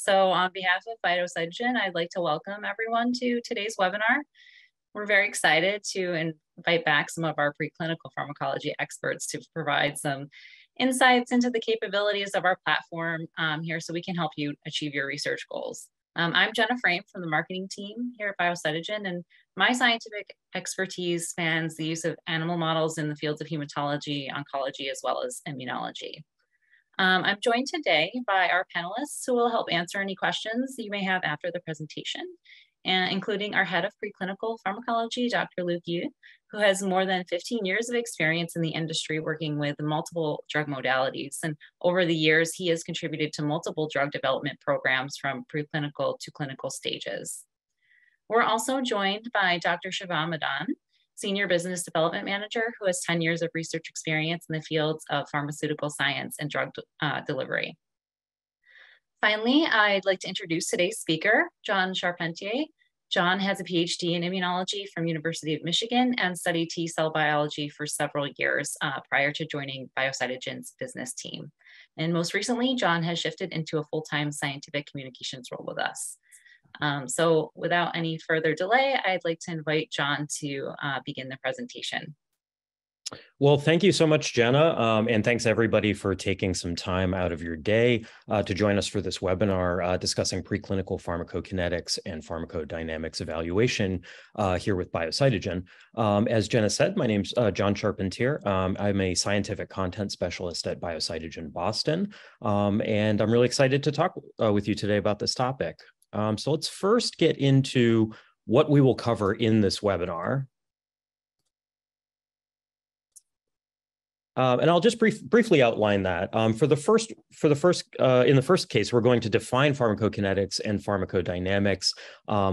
So on behalf of Phytocytogen, I'd like to welcome everyone to today's webinar. We're very excited to invite back some of our preclinical pharmacology experts to provide some insights into the capabilities of our platform here so we can help you achieve your research goals. I'm Jenna Frame from the marketing team here at Biocytogen, and my scientific expertise spans the use of animal models in the fields of hematology, oncology, as well as immunology. I'm joined today by our panelists who will help answer any questions you may have after the presentation, and including our head of preclinical pharmacology, Dr. Luke Yu, who has more than 15 years of experience in the industry working with multiple drug modalities. And over the years, he has contributed to multiple drug development programs from preclinical to clinical stages. We're also joined by Dr. Shivam Madan, Senior Business Development Manager, who has 10 years of research experience in the fields of pharmaceutical science and drug delivery. Finally, I'd like to introduce today's speaker, John Charpentier. John has a PhD in immunology from University of Michigan and studied T-cell biology for several years prior to joining Biocytogen's business team. And most recently, John has shifted into a full-time scientific communications role with us. So without any further delay, I'd like to invite John to begin the presentation. Well, thank you so much, Jenna, and thanks everybody for taking some time out of your day to join us for this webinar discussing preclinical pharmacokinetics and pharmacodynamics evaluation here with Biocytogen. As Jenna said, my name's John Charpentier. I'm a scientific content specialist at Biocytogen Boston, and I'm really excited to talk with you today about this topic. So let's first get into what we will cover in this webinar. And I'll just briefly outline that. In the first case, we're going to define pharmacokinetics and pharmacodynamics.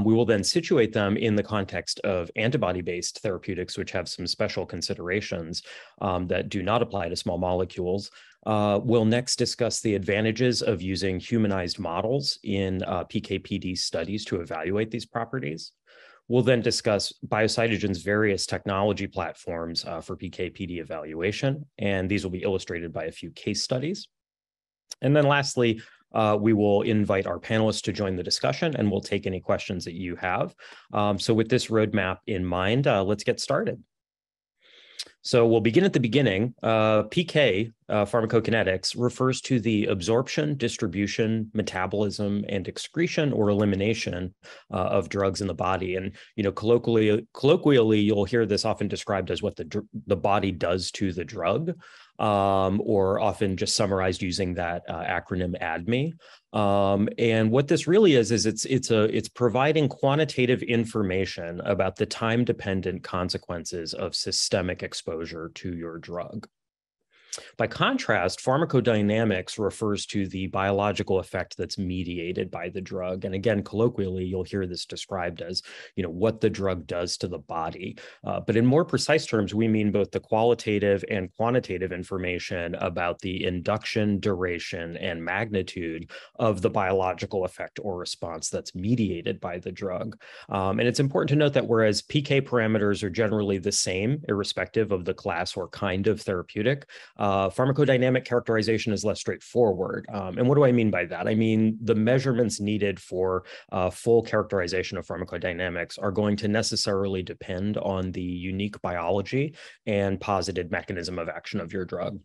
We will then situate them in the context of antibody-based therapeutics, which have some special considerations that do not apply to small molecules. We'll next discuss the advantages of using humanized models in PK/PD studies to evaluate these properties. We'll then discuss Biocytogen's various technology platforms for PK/PD evaluation, and these will be illustrated by a few case studies. And then lastly, we will invite our panelists to join the discussion, and we'll take any questions that you have. So with this roadmap in mind, let's get started. So we'll begin at the beginning. PK, pharmacokinetics, refers to the absorption, distribution, metabolism, and excretion or elimination of drugs in the body. And colloquially, you'll hear this often described as what the body does to the drug, or often just summarized using that acronym ADME. And what this really is it's providing quantitative information about the time-dependent consequences of systemic exposure to your drug. By contrast, pharmacodynamics refers to the biological effect that's mediated by the drug. And again, colloquially, you'll hear this described as, what the drug does to the body. But in more precise terms, we mean both the qualitative and quantitative information about the induction, duration, and magnitude of the biological effect or response that's mediated by the drug. And it's important to note that whereas PK parameters are generally the same, irrespective of the class or kind of therapeutic, pharmacodynamic characterization is less straightforward. And what do I mean by that? I mean, the measurements needed for full characterization of pharmacodynamics are going to necessarily depend on the unique biology and posited mechanism of action of your drug.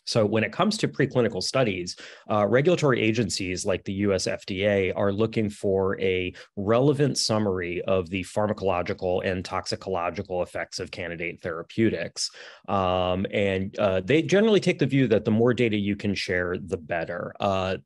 So when it comes to preclinical studies, regulatory agencies like the US FDA are looking for a relevant summary of the pharmacological and toxicological effects of candidate therapeutics. And they generally take the view that the more data you can share, the better.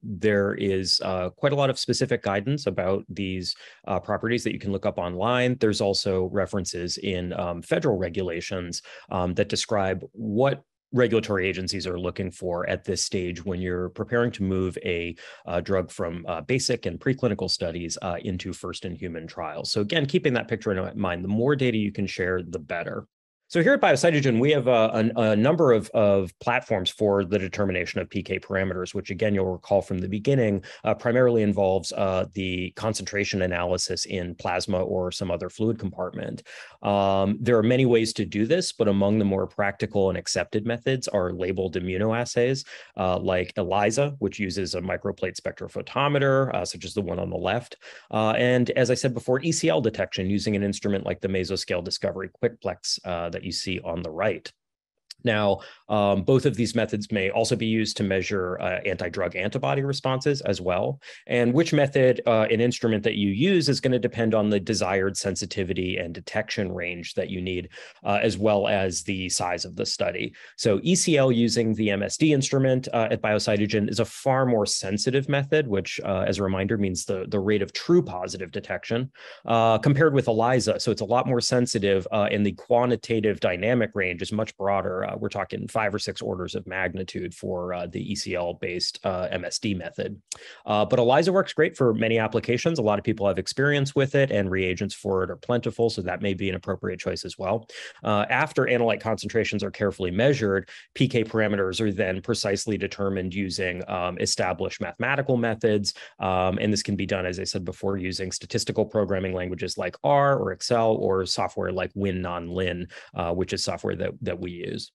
There is quite a lot of specific guidance about these properties that you can look up online. There's also references in federal regulations that describe what regulatory agencies are looking for at this stage when you're preparing to move a drug from basic and preclinical studies into first-in-human trials. So again, keeping that picture in mind, the more data you can share, the better. So here at Biocytogen, we have a number of platforms for the determination of PK parameters, which again, you'll recall from the beginning, primarily involves the concentration analysis in plasma or some other fluid compartment. There are many ways to do this, but among the more practical and accepted methods are labeled immuno assays, like ELISA, which uses a microplate spectrophotometer, such as the one on the left. And as I said before, ECL detection using an instrument like the Mesoscale Discovery QuickPlex that you see on the right. Now, both of these methods may also be used to measure anti-drug antibody responses as well. And which method an instrument that you use is going to depend on the desired sensitivity and detection range that you need, as well as the size of the study. So ECL using the MSD instrument at Biocytogen is a far more sensitive method, which, as a reminder, means the rate of true positive detection, compared with ELISA. So it's a lot more sensitive, and the quantitative dynamic range is much broader. We're talking 5 or 6 orders of magnitude for the ECL-based MSD method. But ELISA works great for many applications. A lot of people have experience with it, and reagents for it are plentiful, so that may be an appropriate choice as well. After analyte concentrations are carefully measured, PK parameters are then precisely determined using established mathematical methods, and this can be done, as I said before, using statistical programming languages like R or Excel, or software like Win Non-Lin, which is software that we use.